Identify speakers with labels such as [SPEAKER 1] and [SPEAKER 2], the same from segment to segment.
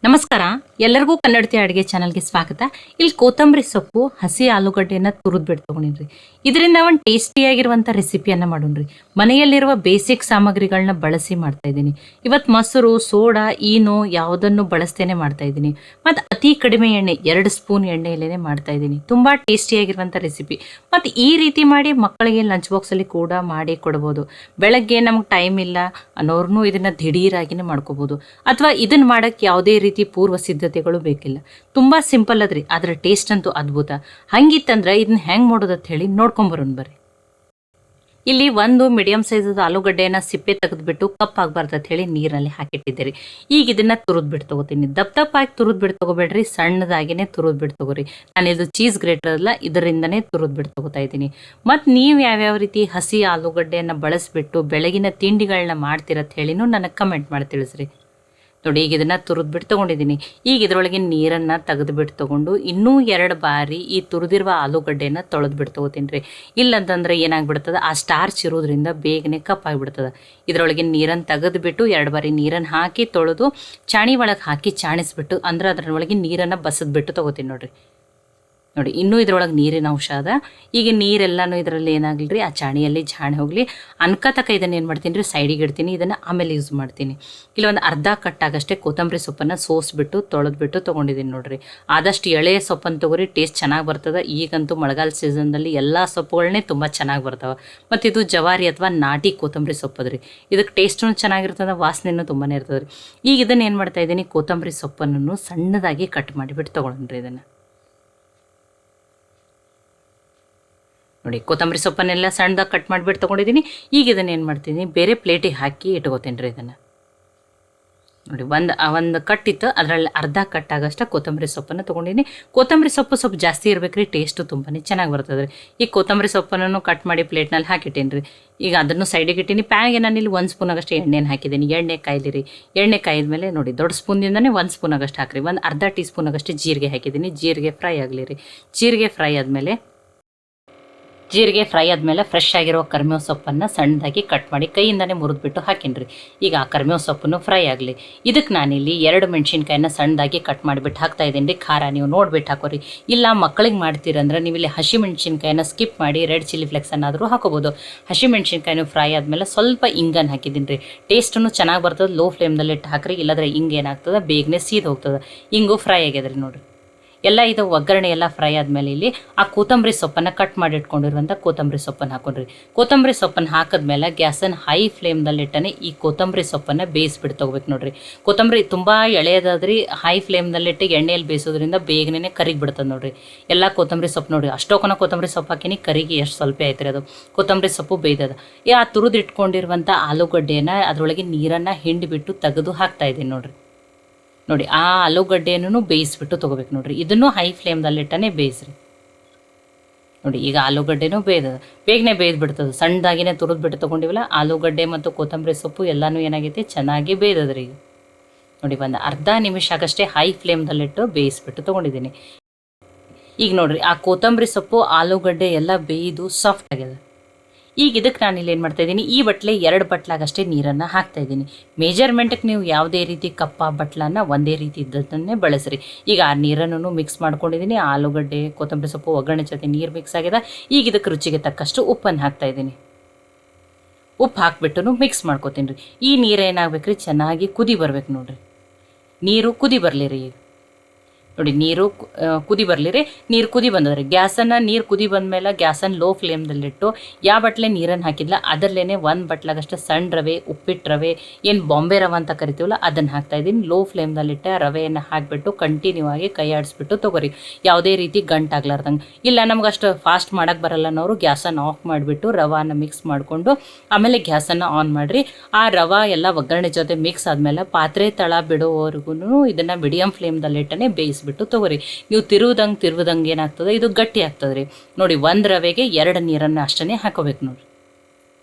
[SPEAKER 1] ನಮಸ್ಕಾರ. ಎಲ್ಲರಿಗೂ ಕನ್ನಡತಿ ಅಡುಗೆ ಚಾನಲ್ಗೆ ಸ್ವಾಗತ. ಇಲ್ಲಿ ಕೊತ್ತಂಬರಿ ಸೊಪ್ಪು, ಹಸಿ ಆಲೂಗಡ್ಡೆಯನ್ನು ತುರಿದ್ಬಿಟ್ಟು ತೊಗೊಂಡಿನ್ರಿ. ಇದರಿಂದ ಒಂದು ಟೇಸ್ಟಿಯಾಗಿರುವಂಥ ರೆಸಿಪಿಯನ್ನು ಮಾಡೋಣ್ರಿ. ಮನೆಯಲ್ಲಿರುವ ಬೇಸಿಕ್ ಸಾಮಗ್ರಿಗಳನ್ನ ಬಳಸಿ ಮಾಡ್ತಾ ಇದ್ದೀನಿ. ಇವತ್ತು ಮೊಸರು, ಸೋಡಾ, ಈನೋ ಯಾವುದನ್ನು ಬಳಸ್ತೇನೆ ಮಾಡ್ತಾ ಇದ್ದೀನಿ. ಮತ್ತು ಅತಿ ಕಡಿಮೆ ಎಣ್ಣೆ, 2 ಸ್ಪೂನ್ ಎಣ್ಣೆಯಲ್ಲೇ ಮಾಡ್ತಾ ಇದ್ದೀನಿ. ತುಂಬ ಟೇಸ್ಟಿಯಾಗಿರುವಂಥ ರೆಸಿಪಿ. ಮತ್ತು ಈ ರೀತಿ ಮಾಡಿ ಮಕ್ಕಳಿಗೆ ಲಂಚ್ ಬಾಕ್ಸಲ್ಲಿ ಕೂಡ ಮಾಡಿ ಕೊಡ್ಬೋದು. ಬೆಳಗ್ಗೆ ನಮ್ಗೆ ಟೈಮ್ ಇಲ್ಲ ಅನ್ನೋರ್ನೂ ಇದನ್ನು ದಿಢೀರಾಗಿನೇ ಮಾಡ್ಕೋಬೋದು. ಅಥವಾ ಇದನ್ನು ಮಾಡೋಕ್ಕೆ ಯಾವುದೇ ರೀತಿ ಪೂರ್ವ ಸಿದ್ಧತೆಗಳು ಬೇಕಿಲ್ಲ. ತುಂಬ ಸಿಂಪಲ್ ಅದ್ರಿ, ಅದರ ಟೇಸ್ಟ್ ಅಂತೂ ಅದ್ಭುತ. ಹಂಗಿತ್ತಂದ್ರೆ ಇದನ್ನ ಹೆಂಗೆ ಮಾಡೋದು ಅಂತ ಹೇಳಿ ನೋಡ್ಕೊಂಬರೋಣ ಬರ್ರಿ. ಇಲ್ಲಿ ಒಂದು ಮೀಡಿಯಂ ಸೈಜದ ಆಲೂಗಡ್ಡೆಯನ್ನು ಸಿಪ್ಪೆ ತೆಗೆದುಬಿಟ್ಟು ಕಪ್ ಆಗಬಾರ್ದು ಅಂತ ಹೇಳಿ ನೀರಲ್ಲಿ ಹಾಕಿಟ್ಟಿದ್ದೀರಿ. ಈಗ ಇದನ್ನ ತುರಿದ್ಬಿಟ್ಟು ತಗೋತೀನಿ. ದಪ್ಪಾಗಿ ತುರಿದ್ಬಿಟ್ಟು ತಗೋಬೇಡ್ರಿ, ಸಣ್ಣದಾಗಿನೇ ತುರಿದ್ಬಿಟ್ಟು ತಗೋರಿ. ನಾನು ಇದು ಚೀಸ್ ಗ್ರೇಟರ್ ಅಲ್ಲ, ಇದರಿಂದನೇ ತುರಿದ್ಬಿಟ್ಟು ತಗೋತಾ ಇದ್ದೀನಿ. ಮತ್ತು ನೀವು ಯಾವ್ಯಾವ ರೀತಿ ಹಸಿ ಆಲೂಗಡ್ಡೆಯನ್ನು ಬಳಸಿಬಿಟ್ಟು ಬೆಳಗಿನ ತಿಂಡಿಗಳನ್ನ ಮಾಡ್ತೀರತ್ ಹೇಳಿನೂ ನನಗೆ ಕಮೆಂಟ್ ಮಾಡಿ ತಿಳಿಸ್ರಿ. ನೋಡಿ, ಈಗ ಇದನ್ನು ತುರಿದ್ಬಿಟ್ಟು ತೊಗೊಂಡಿದ್ದೀನಿ. ಈಗ ಇದರೊಳಗೆ ನೀರನ್ನು ತೆಗೆದುಬಿಟ್ಟು ತೊಗೊಂಡು ಇನ್ನೂ 2 ಬಾರಿ ಈ ತುರಿದಿರುವ ಆಲೂಗಡ್ಡೆಯನ್ನು ತೊಳೆದ್ಬಿಟ್ಟು ತೊಗೋತೀನಿ ರೀ. ಇಲ್ಲಂತಂದ್ರೆ ಏನಾಗ್ಬಿಡ್ತದೆ, ಆ ಸ್ಟಾರ್ಚ್ ಇರೋದ್ರಿಂದ ಬೇಗನೆ ಕಪ್ಪಾಗಿಬಿಡ್ತದೆ. ಇದರೊಳಗೆ ನೀರನ್ನು ತೆಗೆದುಬಿಟ್ಟು 2 ಬಾರಿ ನೀರನ್ನು ಹಾಕಿ ತೊಳೆದು ಚಾಣಿ ಒಳಗೆ ಹಾಕಿ ಚಾಣಿಸ್ಬಿಟ್ಟು, ಅಂದ್ರೆ ಅದರೊಳಗೆ ನೀರನ್ನು ಬಸದ್ಬಿಟ್ಟು ತೊಗೋತೀನಿ ನೋಡಿರಿ. ನೋಡಿ, ಇನ್ನೂ ಇದ್ರೊಳಗೆ ನೀರಿನ ಅಂಶ ಅದ. ಈಗ ನೀರೆಲ್ಲನೂ ಇದರಲ್ಲಿ ಏನಾಗಲಿ ಆ ಚಾಣಿಯಲ್ಲಿ ಜಾಣೆ ಹೋಗಲಿ ಅನ್ಕತಕ ಇದನ್ನು ಏನು ಮಾಡ್ತೀನಿ ರೀ, ಸೈಡಿಗೆ ಇಡ್ತೀನಿ. ಇದನ್ನು ಆಮೇಲೆ ಯೂಸ್ ಮಾಡ್ತೀನಿ. ಇಲ್ಲೊಂದು ಅರ್ಧ ಕಟ್ಟಾಗಷ್ಟೇ ಕೊತ್ತಂಬರಿ ಸೊಪ್ಪನ್ನು ಸೋಸ್ಬಿಟ್ಟು ತೊಳೆದ್ಬಿಟ್ಟು ತೊಗೊಂಡಿದ್ದೀನಿ ನೋಡಿರಿ. ಆದಷ್ಟು ಎಳೆಯ ಸೊಪ್ಪನ್ನು ತೊಗೊರಿ, ಟೇಸ್ಟ್ ಚೆನ್ನಾಗಿ ಬರ್ತದೆ. ಈಗಂತೂ ಮಳೆಗಾಲ ಸೀಸನ್ದಲ್ಲಿ ಎಲ್ಲ ಸೊಪ್ಪುಗಳನ್ನೇ ತುಂಬ ಚೆನ್ನಾಗಿ ಬರ್ತಾವೆ. ಮತ್ತು ಇದು ಜವಾರಿ ಅಥವಾ ನಾಟಿ ಕೊತ್ತಂಬರಿ ಸೊಪ್ಪದ್ರಿ. ಇದಕ್ಕೆ ಟೇಸ್ಟೂ ಚೆನ್ನಾಗಿರ್ತದೆ, ವಾಸನೆಯೂ ತುಂಬಾ ಇರ್ತದೆ ರೀ. ಈಗ ಇದನ್ನು ಏನು ಮಾಡ್ತಾ ಇದ್ದೀನಿ, ಕೊತ್ತಂಬರಿ ಸೊಪ್ಪನ್ನು ಸಣ್ಣದಾಗಿ ಕಟ್ ಮಾಡಿಬಿಟ್ಟು ತೊಗೊಂಡ್ರಿ. ಇದನ್ನು ನೋಡಿ, ಕೊತ್ತಂಬರಿ ಸೊಪ್ಪನ್ನೆಲ್ಲ ಸಣ್ಣದಾಗಿ ಕಟ್ ಮಾಡಿಬಿಟ್ಟು ತೊಗೊಂಡಿದ್ದೀನಿ. ಈಗ ಇದನ್ನು ಏನು ಮಾಡ್ತೀನಿ, ಬೇರೆ ಪ್ಲೇಟಿಗೆ ಹಾಕಿ ಇಟ್ಕೋತೀನಿ ರೀ. ಇದನ್ನು ನೋಡಿ, ಒಂದು ಕಟ್ಟಿತ್ತು, ಅದರಲ್ಲಿ ಅರ್ಧ ಕಟ್ಟಾಗಷ್ಟು ಕೊತ್ತಂಬರಿ ಸೊಪ್ಪನ್ನು ತೊಗೊಂಡಿದ್ದೀನಿ. ಕೊತ್ತಂಬರಿ ಸೊಪ್ಪು ಸ್ವಲ್ಪ ಜಾಸ್ತಿ ಇರಬೇಕು ರೀ, ಟೇಸ್ಟು ತುಂಬಾ ಚೆನ್ನಾಗಿ ಬರ್ತದೆ ರೀ. ಈ ಕೊತ್ತಂಬರಿ ಸೊಪ್ಪನ್ನು ಕಟ್ ಮಾಡಿ ಪ್ಲೇಟ್ನಲ್ಲಿ ಹಾಕಿಟ್ಟೇನಿ ರೀ. ಈಗ ಅದನ್ನು ಸೈಡಿಗೆ ಇಟ್ಟೀನಿ. ಪ್ಯಾನ್ಗೆ ನಾನು ಇಲ್ಲಿ 1 ಸ್ಪೂನ್ ಆಗಷ್ಟು ಎಣ್ಣೆನ ಹಾಕಿದ್ದೀನಿ. ಎಣ್ಣೆ ಕಾಯ್ಲಿ ರೀ. ಎಣ್ಣೆ ಕಾಯ್ದ ಮೇಲೆ ನೋಡಿ, ದೊಡ್ಡ ಸ್ಪೂನಿಂದನೇ 1 ಸ್ಪೂನ್ ಆಗಷ್ಟು ಹಾಕಿರಿ. ಒಂದು ಅರ್ಧ ಟೀ ಸ್ಪೂನ್ ಆಗಷ್ಟು ಜೀರಿಗೆ ಹಾಕಿದ್ದೀನಿ. ಜೀರಿಗೆ ಫ್ರೈ ಆಗಲಿ ರೀ. ಜೀರಿಗೆ ಫ್ರೈ ಆದಮೇಲೆ ಫ್ರೆಶ್ ಆಗಿರೋ ಕರಿಬೇವು ಸೊಪ್ಪನ್ನು ಸಣ್ಣದಾಗಿ ಕಟ್ ಮಾಡಿ ಕೈಯಿಂದನೇ ಮುರಿದ್ಬಿಟ್ಟು ಹಾಕೀನಿ ರೀ. ಈಗ ಆ ಕರಿಬೇವು ಸೊಪ್ಪನ್ನು ಫ್ರೈ ಆಗಲಿ. ಇದಕ್ಕೆ ನಾನಿಲ್ಲಿ 2 ಮೆಣಸಿನ್ಕಾಯಿನ ಸಣ್ಣದಾಗಿ ಕಟ್ ಮಾಡಿಬಿಟ್ಟು ಹಾಕ್ತಾ ಇದ್ದೀನಿ ರೀ. ಖಾರ ನೀವು ನೋಡ್ಬಿಟ್ಟು ಹಾಕೋರಿ. ಇಲ್ಲ ಮಕ್ಕಳಿಗೆ ಮಾಡ್ತೀರಂದ್ರೆ ನೀವು ಇಲ್ಲಿ ಹಸಿ ಮೆಣಸಿನ್ಕಾಯಿನ ಸ್ಕಿಪ್ ಮಾಡಿ ರೆಡ್ ಚಿಲ್ಲಿ ಫ್ಲೆಕ್ಸನ್ನಾದರೂ ಹಾಕೋಬೋದು. ಹಸಿ ಮೆಣಸಿನ್ಕಾಯಿನೂ ಫ್ರೈ ಆದಮೇಲೆ ಸ್ವಲ್ಪ ಇಂಗನ್ನು ಹಾಕಿದ್ದೀನಿ ರೀ. ಟೇಸ್ಟೂ ಚೆನ್ನಾಗಿ ಬರ್ತದೆ. ಲೋ ಫ್ಲೇಮ್ದಲ್ಲಿ ಇಟ್ಟು ಹಾಕ್ರಿ, ಇಲ್ಲಾಂದ್ರೆ ಹಿಂಗೆ ಏನಾಗ್ತದೆ, ಬೇಗನೆ ಸೀದ್ ಹೋಗ್ತದೆ. ಹಿಂಗೂ ಫ್ರೈ ಆಗ್ಯದ ರೀ. ನೋಡಿರಿ, ಎಲ್ಲ ಇದು ಒಗ್ಗರಣೆ ಎಲ್ಲ ಫ್ರೈ ಆದಮೇಲೆ ಇಲ್ಲಿ ಆ ಕೊತ್ತಂಬರಿ ಸೊಪ್ಪನ್ನು ಕಟ್ ಮಾಡಿ ಇಟ್ಕೊಂಡಿರುವಂಥ ಕೊತ್ತಂಬರಿ ಸೊಪ್ಪನ್ನು ಹಾಕೊಂಡ್ರಿ. ಕೊತ್ತಂಬರಿ ಸೊಪ್ಪನ್ನು ಹಾಕಿದ್ಮೇಲೆ ಗ್ಯಾಸನ್ನು ಹೈ ಫ್ಲೇಮ್ದಲ್ಲಿಟ್ಟನೆ ಈ ಕೊತ್ತಂಬರಿ ಸೊಪ್ಪನ್ನು ಬೇಯಿಸ್ಬಿಟ್ಟು ತೊಗೋಬೇಕು ನೋಡಿರಿ. ಕೊತ್ತಂಬರಿ ತುಂಬ ಎಳೆಯದಾದ್ರಿ, ಹೈ ಫ್ಲೇಮ್ದಲ್ಲಿಟ್ಟು ಎಣ್ಣೆಯಲ್ಲಿ ಬೇಯಿಸೋದ್ರಿಂದ ಬೇಗನೆ ಕರಿಗೆ ಬಿಡ್ತದೆ ನೋಡಿರಿ. ಎಲ್ಲ ಕೊತ್ತಂಬರಿ ಸೊಪ್ಪು ನೋಡಿ, ಅಷ್ಟೊಕ್ಕನ ಕೊತ್ತಂಬರಿ ಸೊಪ್ಪು ಹಾಕಿನಿ, ಕರಿಗೆ ಎಷ್ಟು ಸ್ವಲ್ಪ ಆಯ್ತು ರೀ. ಅದು ಕೊತ್ತಂಬರಿ ಸೊಪ್ಪು ಬೇಯ್ದದ. ಆ ತುರಿದಿಟ್ಕೊಂಡಿರುವಂಥ ಆಲೂಗಡ್ಡೆಯನ್ನು ಅದರೊಳಗೆ ನೀರನ್ನು ಹಿಂಡಿಬಿಟ್ಟು ತೆಗೆದು ಹಾಕ್ತಾ ಇದ್ದೀನಿ ನೋಡಿರಿ. ನೋಡಿ, ಆ ಆಲೂಗಡ್ಡೆಯನ್ನು ಬೇಯಿಸ್ಬಿಟ್ಟು ತೊಗೋಬೇಕು ನೋಡಿರಿ. ಇದನ್ನು ಹೈ ಫ್ಲೇಮ್ದಲ್ಲಿಟ್ಟನೆ ಬೇಯಿಸ್ರಿ. ನೋಡಿ, ಈಗ ಆಲೂಗಡ್ಡೆನೂ ಬೇಗನೆ ಬೇಯ್ದುಬಿಡ್ತದೆ. ಸಣ್ಣದಾಗಿನೇ ತುರಿದ್ಬಿಟ್ಟು ತೊಗೊಂಡಿವಲ್ಲ, ಆಲೂಗಡ್ಡೆ ಮತ್ತು ಕೊತ್ತಂಬರಿ ಸೊಪ್ಪು ಎಲ್ಲನೂ ಏನಾಗೈತಿ, ಚೆನ್ನಾಗಿ ಬೇಯ್ದದ್ರಿ. ಈಗ ನೋಡಿ, ಒಂದು ಅರ್ಧ ನಿಮಿಷ ಆಗಷ್ಟೇ ಹೈ ಫ್ಲೇಮ್ದಲ್ಲಿಟ್ಟು ಬೇಯಿಸ್ಬಿಟ್ಟು ತೊಗೊಂಡಿದ್ದೀನಿ. ಈಗ ನೋಡಿರಿ, ಆ ಕೊತ್ತಂಬರಿ ಸೊಪ್ಪು ಆಲೂಗಡ್ಡೆ ಎಲ್ಲ ಬೇಯ್ದು ಸಾಫ್ಟ್ ಆಗ್ಯದ. ಈಗ ಇದಕ್ಕೆ ನಾನಿಲ್ಲಿ ಏನು ಮಾಡ್ತಾಯಿದ್ದೀನಿ, ಈ ಬಟ್ಲೆ 2 ಬಟ್ಲಾಗಷ್ಟೇ ನೀರನ್ನು ಹಾಕ್ತಾಯಿದ್ದೀನಿ. ಮೇಜರ್ಮೆಂಟ್ಗೆ ನೀವು ಯಾವುದೇ ರೀತಿ ಕಪ್ಪ ಬಟ್ಲನ್ನು ಒಂದೇ ರೀತಿ ಇದ್ದದನ್ನೇ ಬಳಸ್ರಿ. ಈಗ ಆ ನೀರನ್ನು ಮಿಕ್ಸ್ ಮಾಡ್ಕೊಂಡಿದ್ದೀನಿ. ಆಲೂಗಡ್ಡೆ ಕೊತ್ತಂಬರಿ ಸೊಪ್ಪು ಒಗ್ಗರಣೆ ಜೊತೆ ನೀರು ಮಿಕ್ಸ್ ಆಗಿದೆ. ಈಗ ಇದಕ್ಕೆ ರುಚಿಗೆ ತಕ್ಕಷ್ಟು ಉಪ್ಪನ್ನು ಹಾಕ್ತಾಯಿದ್ದೀನಿ. ಉಪ್ಪು ಹಾಕ್ಬಿಟ್ಟು ಮಿಕ್ಸ್ ಮಾಡ್ಕೊತೀನಿ ರೀ. ಈ ನೀರು ಏನಾಗಬೇಕು ರೀ, ಚೆನ್ನಾಗಿ ಕುದಿ ಬರ್ಬೇಕು ನೋಡಿರಿ. ನೀರು ಕುದಿ ಬರಲಿ ರೀ. ನೋಡಿ, ನೀರು ಕುದಿ ಬರಲಿ ರೀ. ನೀರು ಕುದಿ ಬಂದದ್ರಿ. ನೀರು ಕುದಿ ಬಂದಮೇಲೆ ಗ್ಯಾಸನ್ನು ಲೋ ಫ್ಲೇಮ್ದಲ್ಲಿಟ್ಟು ಯಾವ ಬಟ್ಲೆ ನೀರನ್ನು ಹಾಕಿದ್ಲ ಅದರಲ್ಲೇ 1 ಬಟ್ಲಾಗಷ್ಟು ಸಣ್ಣ ರವೆ, ಉಪ್ಪಿಟ್ಟು ರವೆ, ಏನು ಬಾಂಬೆ ರವೆ ಅಂತ ಕರಿತೀವಲ್ಲ ಅದನ್ನು ಹಾಕ್ತಾಯಿದ್ದೀನಿ. ಲೋ ಫ್ಲೇಮ್ದಲ್ಲಿಟ್ಟು ರವೆಯನ್ನು ಹಾಕಿಬಿಟ್ಟು ಕಂಟಿನ್ಯೂ ಆಗಿ ಕೈ ಆಡಿಸ್ಬಿಟ್ಟು ತೊಗೊರಿ, ಯಾವುದೇ ರೀತಿ ಗಂಟಾಗ್ಲಾರ್ದಂಗೆ. ಇಲ್ಲ ನಮ್ಗೆ ಅಷ್ಟು ಫಾಸ್ಟ್ ಮಾಡೋಕ್ಕೆ ಬರಲ್ಲ ಅನ್ನೋರು ಗ್ಯಾಸನ್ನು ಆಫ್ ಮಾಡಿಬಿಟ್ಟು ರವಾನ ಮಿಕ್ಸ್ ಮಾಡಿಕೊಂಡು ಆಮೇಲೆ ಗ್ಯಾಸನ್ನು ಆನ್ ಮಾಡಿರಿ. ಆ ರವೆ ಎಲ್ಲ ಒಗ್ಗರಣೆ ಜೊತೆ ಮಿಕ್ಸ್ ಆದಮೇಲೆ ಪಾತ್ರೆ ತಳ ಬಿಡೋವರೆಗೂ ಇದನ್ನು ಮೀಡಿಯಮ್ ಫ್ಲೇಮ್ದಲ್ಲಿಟ್ಟನೆ ಬೇಯಿಸ್ಬಿಟ್ಟು ತೊಗೊರಿ. ನೀವು ತಿರುವುದಂಗೆ ಏನಾಗ್ತದೆ, ಇದು ಗಟ್ಟಿ ಆಗ್ತದೆ ರೀ. ನೋಡಿ, 1 ರವೆಗೆ 2 ನೀರನ್ನು ಅಷ್ಟೇ ಹಾಕೋಬೇಕು ನೋಡಿ.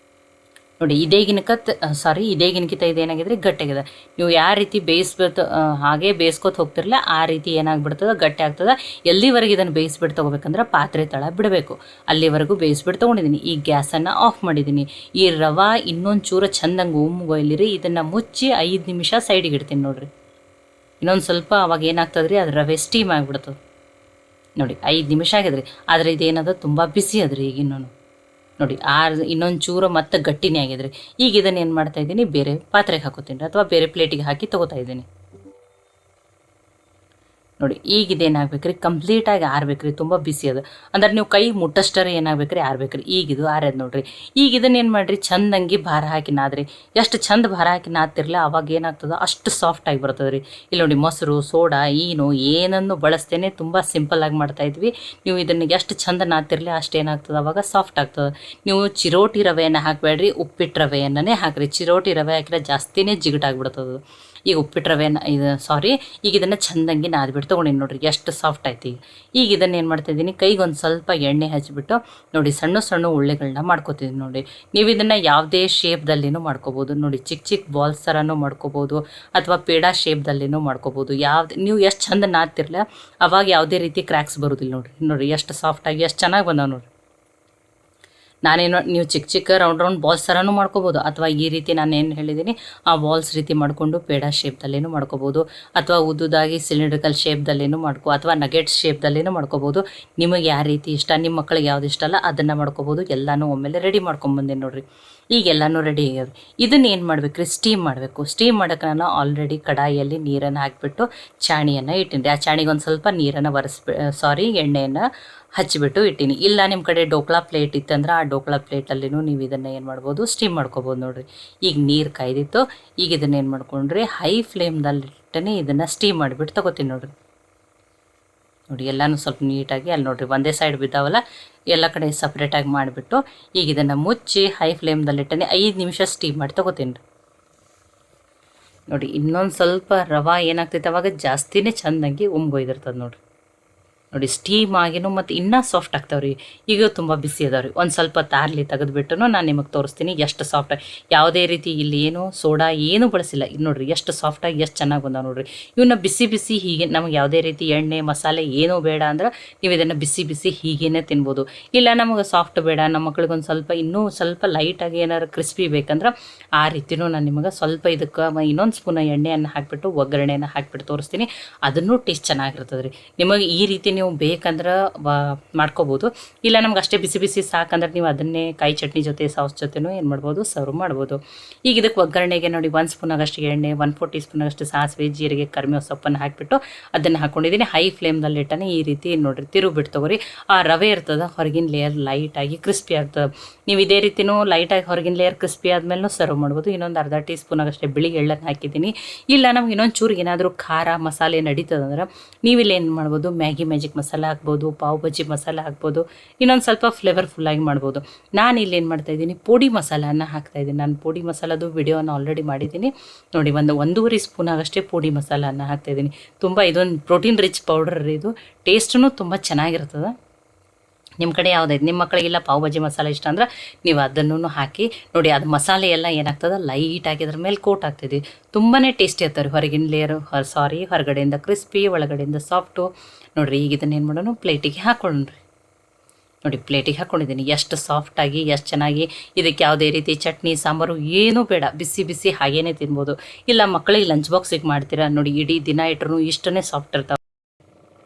[SPEAKER 1] ನೋಡಿ, ಇದೇಗಿನಕಿಂತ ಇದೇನಾಗಿದ್ರೆ ಗಟ್ಟಿಯಾಗಿದೆ. ನೀವು ಯಾವ ರೀತಿ ಹಾಗೆ ಬೇಯಿಸ್ಕೊತ ಹೋಗ್ತಿರಲ್ಲ, ಆ ರೀತಿ ಏನಾಗ್ಬಿಡ್ತದೆ, ಗಟ್ಟಿ ಆಗ್ತದೆ. ಎಲ್ಲಿವರೆಗೆ ಇದನ್ನು ಬೇಯಿಸ್ಬಿಟ್ಟು ತೊಗೋಬೇಕಂದ್ರೆ ಪಾತ್ರೆ ತಳ ಬಿಡಬೇಕು, ಅಲ್ಲಿವರೆಗೂ ಬೇಯಿಸ್ಬಿಟ್ಟು ತೊಗೊಂಡಿದ್ದೀನಿ. ಈ ಗ್ಯಾಸನ್ನು ಆಫ್ ಮಾಡಿದ್ದೀನಿ. ಈ ರವೆ ಇನ್ನೊಂದು ಚೂರು ಚೆಂದಂಗೆ ಉಮ್ಗೊಯ್ಲಿರಿ. ಇದನ್ನು ಮುಚ್ಚಿ 5 ನಿಮಿಷ ಸೈಡಿಗೆ ಇಡ್ತೀನಿ ನೋಡಿರಿ. ಇನ್ನೊಂದು ಸ್ವಲ್ಪ ಅವಾಗ ಏನಾಗ್ತದೆ ರೀ, ಅದು ರವೆ ಸ್ಟೀಮ್ ಆಗಿಬಿಡ್ತದೆ ನೋಡಿ. 5 ನಿಮಿಷ ಆಗಿದ್ರಿ, ಆದರೆ ಇದೇನದ ತುಂಬ ಬಿಸಿ ಅದ್ರಿ ಈಗ ಇನ್ನೂ ನೋಡಿ. ಇನ್ನೊಂದು ಚೂರು ಮತ್ತೆ ಗಟ್ಟಿನೇ ಆಗಿದ್ರಿ. ಈಗ ಇದನ್ನು ಏನು ಮಾಡ್ತಾಯಿದ್ದೀನಿ, ಬೇರೆ ಪಾತ್ರೆಗೆ ಹಾಕೋತೀನಿ ರೀ, ಅಥವಾ ಬೇರೆ ಪ್ಲೇಟಿಗೆ ಹಾಕಿ ತೊಗೋತಾ ಇದ್ದೀನಿ ನೋಡಿ. ಈಗ ಇದೇನಾಗ್ಬೇಕು ರೀ, ಕಂಪ್ಲೀಟಾಗಿ ಆರ್ಬೇಕು ರೀ, ತುಂಬ ಬಿಸಿ ಅದು. ಅಂದ್ರೆ ನೀವು ಕೈ ಮುಟ್ಟಷ್ಟರ ಏನಾಗ್ಬೇಕು ರೀ, ಆರ್ಬೇಕು ರೀ. ಈಗ ಇದು ಆರ್ಯದ ನೋಡಿರಿ. ಈಗ ಇದನ್ನ ಏನು ಮಾಡಿರಿ, ಚಂದಂಗಿ ಭಾರ ಹಾಕಿ ನಾದ್ರಿ. ಎಷ್ಟು ಚಂದ ಭಾರ ಹಾಕಿ ನಾದ್ತಿರಲ್ಲ ಅವಾಗ ಏನಾಗ್ತದೆ, ಅಷ್ಟು ಸಾಫ್ಟಾಗಿ ಬರ್ತದೆ ರೀ. ಇಲ್ಲಿ ನೋಡಿ, ಮೊಸರು, ಸೋಡಾ ಏನನ್ನು ಬಳಸ್ತೇನೆ, ತುಂಬ ಸಿಂಪಲ್ಲಾಗಿ ಮಾಡ್ತಾಯಿದ್ವಿ. ನೀವು ಇದನ್ನು ಎಷ್ಟು ಚಂದ ನಾದ್ತಿರಲಿ ಅಷ್ಟು ಏನಾಗ್ತದೆ, ಅವಾಗ ಸಾಫ್ಟ್ ಆಗ್ತದೆ. ನೀವು ಚಿರೋಟಿ ರವೆಯನ್ನು ಹಾಕಬೇಡ್ರಿ, ಉಪ್ಪಿಟ್ಟು ರವೆಯನ್ನೇ ಹಾಕಿರಿ. ಚಿರೋಟಿ ರವೆ ಹಾಕಿದ್ರೆ ಜಾಸ್ತಿನೇ ಜಿಗಟಾಗ್ಬಿಡ್ತದೆ. ಈಗ ಉಪ್ಪಿಟ್ಟು ರವೆನ ಈಗ ಇದನ್ನು ಚಂದಂಗಿ ನಾದ್ಬಿಟ್ಟು ತೊಗೊಂಡಿನಿ ನೋಡಿರಿ, ಎಷ್ಟು ಸಾಫ್ಟ್ ಆಯ್ತು. ಈಗ ಇದನ್ನು ಏನು ಮಾಡ್ತಾಯಿದ್ದೀನಿ, ಕೈಗೊಂದು ಸ್ವಲ್ಪ ಎಣ್ಣೆ ಹಚ್ಚಿಬಿಟ್ಟು ನೋಡಿ, ಸಣ್ಣ ಸಣ್ಣ ಉಳ್ಳೆಗಳನ್ನ ಮಾಡ್ಕೊತಿದ್ದೀನಿ ನೋಡಿ. ನೀವು ಇದನ್ನು ಯಾವುದೇ ಶೇಪ್ದಲ್ಲಿನೂ ಮಾಡ್ಕೋಬೋದು ನೋಡಿ. ಚಿಕ್ಕ ಚಿಕ್ಕ ಬಾಲ್ಸ್ ಥರನೂ ಮಾಡ್ಕೋಬೋದು, ಅಥವಾ ಪೇಡ ಶೇಪ್ದಲ್ಲಿನೂ ಮಾಡ್ಕೋಬೋದು. ನೀವು ಎಷ್ಟು ಚಂದ ನಾದ್ತಿರಲ್ಲ ಅವಾಗ ಯಾವುದೇ ರೀತಿ ಕ್ರ್ಯಾಕ್ಸ್ ಬರೋದಿಲ್ಲ ನೋಡಿ. ಎಷ್ಟು ಸಾಫ್ಟಾಗಿ ಎಷ್ಟು ಚೆನ್ನಾಗಿ ಬಂದಾವೆ ನೋಡಿ. ನೀವು ಚಿಕ್ಕ ಚಿಕ್ಕ ರೌಂಡ್ ಬಾಲ್ಸ್ ಥರನೂ ಮಾಡ್ಕೋಬೋದು, ಅಥವಾ ಈ ರೀತಿ ನಾನು ಏನು ಹೇಳಿದ್ದೀನಿ ಆ ಬಾಲ್ಸ್ ರೀತಿ ಮಾಡಿಕೊಂಡು ಪೇಡ ಶೇಪ್ದಲ್ಲೇನೂ ಮಾಡ್ಕೋಬೋದು, ಅಥವಾ ಉದ್ದುದಾಗಿ ಸಿಲಿಂಡ್ರಿಕಲ್ ಶೇಪ್ದಲ್ಲೇನೂ ಅಥವಾ ನಗೆಟ್ಸ್ ಶೇಪ್ದಲ್ಲೇನೂ ಮಾಡ್ಕೋಬೋದು. ನಿಮಗೆ ಯಾವ ರೀತಿ ಇಷ್ಟ, ನಿಮ್ಮ ಮಕ್ಕಳಿಗೆ ಯಾವ್ದು ಇಷ್ಟ ಅಲ್ಲ ಅದನ್ನು ಮಾಡ್ಕೋಬೋದು. ಎಲ್ಲನೂ ಒಮ್ಮೆಲೆ ರೆಡಿ ಮಾಡ್ಕೊಂಬಂದೆ ನೋಡಿರಿ. ಈಗ ಎಲ್ಲನೂ ರೆಡಿ ಆಗ್ಯಾವ. ಇದನ್ನು ಏನು ಮಾಡ್ಬೇಕು ರೀ, ಸ್ಟೀಮ್ ಮಾಡಬೇಕು. ಸ್ಟೀಮ್ ಮಾಡೋಕೆ ನಾನು ಆಲ್ರೆಡಿ ಕಡಾಯಿಯಲ್ಲಿ ನೀರನ್ನು ಹಾಕಿಬಿಟ್ಟು ಚಾಣಿಯನ್ನು ಇಟ್ಟಿನಿ. ಆ ಚಾಣಿಗೆ ಒಂದು ಸ್ವಲ್ಪ ನೀರನ್ನು ಎಣ್ಣೆಯನ್ನು ಹಚ್ಚಿಬಿಟ್ಟು ಇಟ್ಟೀನಿ. ಇಲ್ಲ ನಿಮ್ಮ ಕಡೆ ಡೋಕ್ಲಾ ಪ್ಲೇಟ್ ಇತ್ತಂದ್ರೆ ಆ ಡೋಕ್ಲಾ ಪ್ಲೇಟಲ್ಲಿನೂ ನೀವು ಇದನ್ನು ಏನು ಮಾಡ್ಬೋದು, ಸ್ಟೀಮ್ ಮಾಡ್ಕೋಬೋದು ನೋಡಿರಿ. ಈಗ ನೀರು ಕಾಯ್ದಿತ್ತು. ಈಗ ಇದನ್ನು ಏನು ಮಾಡ್ಕೊಂಡ್ರಿ, ಹೈ ಫ್ಲೇಮ್ದಲ್ಲಿಟ್ಟೇ ಇದನ್ನು ಸ್ಟೀಮ್ ಮಾಡಿಬಿಟ್ಟು ತೊಗೋತೀನಿ ನೋಡಿರಿ. ನೋಡಿ, ಎಲ್ಲನೂ ಸ್ವಲ್ಪ ನೀಟಾಗಿ ಅಲ್ಲಿ ನೋಡಿರಿ, ಒಂದೇ ಸೈಡ್ ಬಿದ್ದಾವಲ್ಲ ಎಲ್ಲ ಕಡೆ ಸಪ್ರೇಟಾಗಿ ಮಾಡಿಬಿಟ್ಟು ಈಗ ಇದನ್ನು ಮುಚ್ಚಿ ಹೈ ಫ್ಲೇಮ್ದಲ್ಲಿಟ್ಟೇ 5 ನಿಮಿಷ ಸ್ಟೀಮ್ ಮಾಡಿ ತೊಗೋತೀನಿ ನೋಡಿ. ಇನ್ನೊಂದು ಸ್ವಲ್ಪ ರವೆ ಏನಾಗ್ತೈತೆ ಅವಾಗ ಜಾಸ್ತಿನೇ ಚೆಂದಾಗಿ ಉಮ್ಗೊಯ್ದಿರ್ತದೆ ನೋಡಿ. ಸ್ಟೀಮ್ ಆಗಿನೂ ಮತ್ತು ಇನ್ನೂ ಸಾಫ್ಟ್ ಆಗ್ತಾವ್ರಿ. ಈಗ ತುಂಬ ಬಿಸಿ ಅದಾವ್ರಿ. ಒಂದು ಸ್ವಲ್ಪ ತಾರ್ಲಿ ತೆಗೆದುಬಿಟ್ಟು ನಾನು ನಿಮಗೆ ತೋರಿಸ್ತೀನಿ ಎಷ್ಟು ಸಾಫ್ಟಾಗಿ. ಯಾವುದೇ ರೀತಿ ಇಲ್ಲಿ ಏನು ಸೋಡಾ ಏನೂ ಬಳಸಿಲ್ಲ. ಇದು ನೋಡಿರಿ ಎಷ್ಟು ಸಾಫ್ಟಾಗಿ ಎಷ್ಟು ಚೆನ್ನಾಗಿ ಬಂದಾವೆ ನೋಡಿರಿ. ಇವನ್ನ ಬಿಸಿ ಬಿಸಿ ಹೀಗೆ, ನಮಗೆ ಯಾವುದೇ ರೀತಿ ಎಣ್ಣೆ ಮಸಾಲೆ ಏನೂ ಬೇಡ ಅಂದ್ರೆ ನೀವು ಇದನ್ನು ಬಿಸಿ ಬಿಸಿ ಹೀಗೇ ತಿನ್ಬೋದು. ಇಲ್ಲ ನಮಗೆ ಸಾಫ್ಟ್ ಬೇಡ, ನಮ್ಮ ಮಕ್ಳಿಗೆ ಒಂದು ಸ್ವಲ್ಪ ಇನ್ನೂ ಸ್ವಲ್ಪ ಲೈಟಾಗಿ ಏನಾದ್ರು ಕ್ರಿಸ್ಪಿ ಬೇಕಂದ್ರೆ ಆ ರೀತಿಯೂ ನಾನು ನಿಮಗೆ ಸ್ವಲ್ಪ ಇದಕ್ಕೆ ಇನ್ನೊಂದು ಸ್ಪೂನ್ ಎಣ್ಣೆಯನ್ನು ಹಾಕಿಬಿಟ್ಟು ಒಗ್ಗರಣೆಯನ್ನು ಹಾಕಿಬಿಟ್ಟು ತೋರಿಸ್ತೀನಿ. ಅದನ್ನೂ ಟೇಸ್ಟ್ ಚೆನ್ನಾಗಿರ್ತದೆ ರೀ. ನಿಮಗೆ ಈ ರೀತಿ ನೀವು ಬೇಕಂದ್ರೆ ಮಾಡ್ಕೋಬೋದು. ಇಲ್ಲ ನಮ್ಗೆ ಅಷ್ಟೇ ಬಿಸಿ ಬಿಸಿ ಸಾಕಂದ್ರೆ ನೀವು ಅದನ್ನೇ ಕಾಯಿ ಚಟ್ನಿ ಜೊತೆ ಸಾಸ್ ಜೊತೆನೂ ಏನು ಮಾಡ್ಬೋದು, ಸರ್ವ್ ಮಾಡ್ಬೋದು. ಈಗ ಇದಕ್ಕೆ ಒಗ್ಗರಣೆಗೆ ನೋಡಿ 1 ಸ್ಪೂನ್ ಆಗಷ್ಟು ಎಣ್ಣೆ, 1/4 ಟೀ ಸ್ಪೂನ್ ಆಗಷ್ಟು ಸಾಸಿವೆ, ಜೀರಿಗೆ, ಕರಿಬೇವು ಸೊಪ್ಪನ್ನು ಹಾಕಿಬಿಟ್ಟು ಅದನ್ನು ಹಾಕ್ಕೊಂಡಿದ್ದೀನಿ. ಹೈ ಫ್ಲೇಮ್ದಲ್ಲಿ ಇಟ್ಟನೆ ಈ ರೀತಿ ನೋಡಿರಿ ತಿರುಗಿಬಿಟ್ಟು ತೊಗೊರಿ. ಆ ರವೆ ಇರ್ತದೆ ಹೊರಗಿನ ಲೇಯರ್ ಲೈಟಾಗಿ ಕ್ರಿಸ್ಪಿ ಆಗ್ತದೆ. ನೀವು ಇದೇ ರೀತಿಯೂ ಲೈಟಾಗಿ ಹೊರಗಿನ ಲೇಯರ್ ಕ್ರಿಸ್ಪಿ ಆದಮೇಲೆ ಸರ್ವ್ ಮಾಡ್ಬೋದು. ಇನ್ನೊಂದು ಅರ್ಧ ಟೀ ಸ್ಪೂನ್ ಆಗಷ್ಟೇ ಬಿಳಿ ಎಳ್ಳನ್ನು ಹಾಕಿದ್ದೀನಿ. ಇಲ್ಲ ನಮ್ಗೆ ಇನ್ನೊಂದು ಚೂರು ಏನಾದರೂ ಖಾರ ಮಸಾಲೆ ನಡೀತದಂದ್ರೆ ನೀವಿಲ್ಲಿ ಏನು ಮಾಡ್ಬೋದು, ಮ್ಯಾಗಿ ಮ್ಯಾಜಿಕ್ ಮಸಾಲೆ ಹಾಕ್ಬೋದು, ಪಾವ್ ಬಜ್ಜಿ ಮಸಾಲೆ ಹಾಕ್ಬೋದು, ಇನ್ನೊಂದು ಸ್ವಲ್ಪ ಫ್ಲೇವರ್ಫುಲ್ಲಾಗಿ ಮಾಡ್ಬೋದು. ನಾನು ಇಲ್ಲಿ ಏನು ಮಾಡ್ತಾಯಿದ್ದೀನಿ, ಪುಡಿ ಮಸಾಲನ್ನು ಹಾಕ್ತಾಯಿದ್ದೀನಿ. ನಾನು ಪುಡಿ ಮಸಾಲದು ವಿಡಿಯೋನ ಆಲ್ರೆಡಿ ಮಾಡಿದ್ದೀನಿ ನೋಡಿ. 1.5 ಸ್ಪೂನ್ ಆಗಷ್ಟೇ ಪುಡಿ ಮಸಾಲನ್ನು ಹಾಕ್ತಾಯಿದ್ದೀನಿ. ತುಂಬ ಇದೊಂದು ಪ್ರೋಟೀನ್ ರಿಚ್ ಪೌಡರ್ ಇದು. ಟೇಸ್ಟೂ ತುಂಬ ಚೆನ್ನಾಗಿರ್ತದೆ. ನಿಮ್ಮ ಕಡೆ ಯಾವುದೈತೆ, ನಿಮ್ಮ ಮಕ್ಕಳಿಗೆಲ್ಲ ಪಾವ್ ಭಾಜಿ ಮಸಾಲೆ ಇಷ್ಟ ಅಂದ್ರೆ ನೀವು ಅದನ್ನು ಹಾಕಿ ನೋಡಿ. ಅದು ಮಸಾಲೆ ಎಲ್ಲ ಏನಾಗ್ತದೆ ಲೈಟಾಗಿ ಅದ್ರ ಮೇಲೆ ಕೋಟ್ ಆಗ್ತದೆ. ತುಂಬಾ ಟೇಸ್ಟಿ ಆಗ್ತಾರೆ. ಹೊರಗಿನ ಲೇಯರು ಹೊರಗಡೆಯಿಂದ ಕ್ರಿಸ್ಪಿ, ಒಳಗಡೆಯಿಂದ ಸಾಫ್ಟು ನೋಡಿರಿ. ಈಗ ಇದನ್ನು ಏನು ಮಾಡೋಣ, ಪ್ಲೇಟಿಗೆ ಹಾಕ್ಕೊಂಡ್ರಿ ನೋಡಿ. ಪ್ಲೇಟಿಗೆ ಹಾಕ್ಕೊಂಡಿದ್ದೀನಿ. ಎಷ್ಟು ಸಾಫ್ಟಾಗಿ ಎಷ್ಟು ಚೆನ್ನಾಗಿ. ಇದಕ್ಕೆ ಯಾವುದೇ ರೀತಿ ಚಟ್ನಿ ಸಾಂಬಾರು ಏನೂ ಬೇಡ, ಬಿಸಿ ಬಿಸಿ ಹಾಗೇ ತಿನ್ಬೋದು. ಇಲ್ಲ ಮಕ್ಕಳಿಗೆ ಲಂಚ್ ಬಾಕ್ಸಿಗೆ ಮಾಡ್ತೀರಾ ನೋಡಿ, ಇಡೀ ದಿನ ಇಟ್ಟರು ಇಷ್ಟನೇ ಸಾಫ್ಟ್ ಇರ್ತಾವೆ.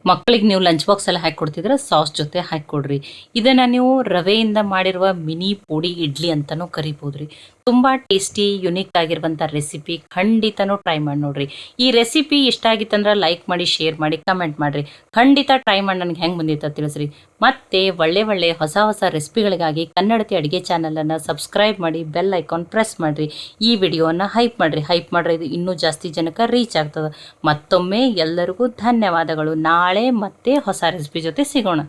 [SPEAKER 1] ಮಕ್ಕಳಿಗೆ ನೀವು ಲಂಚ್ ಬಾಕ್ಸ್ ಎಲ್ಲ ಹಾಕಿಕೊಡ್ತಿದ್ರೆ ಸಾಸ್ ಜೊತೆ ಹಾಕಿಕೊಡ್ರಿ. ಇದನ್ನು ನೀವು ರವೆಯಿಂದ ಮಾಡಿರುವ ಮಿನಿ ಪುಡಿ ಇಡ್ಲಿ ಅಂತಲೂ ಕರಿಬೋದು ರೀ. ತುಂಬ ಟೇಸ್ಟಿ ಯುನಿಕ್ ಆಗಿರುವಂಥ ರೆಸಿಪಿ, ಖಂಡಿತನೂ ಟ್ರೈ ಮಾಡಿ ನೋಡಿರಿ. ಈ ರೆಸಿಪಿ ಇಷ್ಟ ಆಗಿತ್ತಂದ್ರೆ ಲೈಕ್ ಮಾಡಿ, ಶೇರ್ ಮಾಡಿ, ಕಮೆಂಟ್ ಮಾಡಿರಿ. ಖಂಡಿತ ಟ್ರೈ ಮಾಡಿ ನನಗೆ ಹೆಂಗೆ ಬಂದಿತ್ತು ತಿಳಿಸ್ರಿ. ಮತ್ತು ಒಳ್ಳೆ ಹೊಸ ರೆಸಿಪಿಗಳಿಗಾಗಿ ಕನ್ನಡತಿ ಅಡುಗೆ ಚಾನಲನ್ನು ಸಬ್ಸ್ಕ್ರೈಬ್ ಮಾಡಿ, ಬೆಲ್ ಐಕಾನ್ ಪ್ರೆಸ್ ಮಾಡಿರಿ. ಈ ವಿಡಿಯೋನ ಹೈಪ್ ಮಾಡಿರಿ. ಇದು ಇನ್ನೂ ಜಾಸ್ತಿ ಜನಕ್ಕೆ ರೀಚ್ ಆಗ್ತದೆ. ಮತ್ತೊಮ್ಮೆ ಎಲ್ಲರಿಗೂ ಧನ್ಯವಾದಗಳು. ನಾಳೆ ಮತ್ತೆ ಹೊಸ ರೆಸಿಪಿ ಜೊತೆ ಸಿಗೋಣ.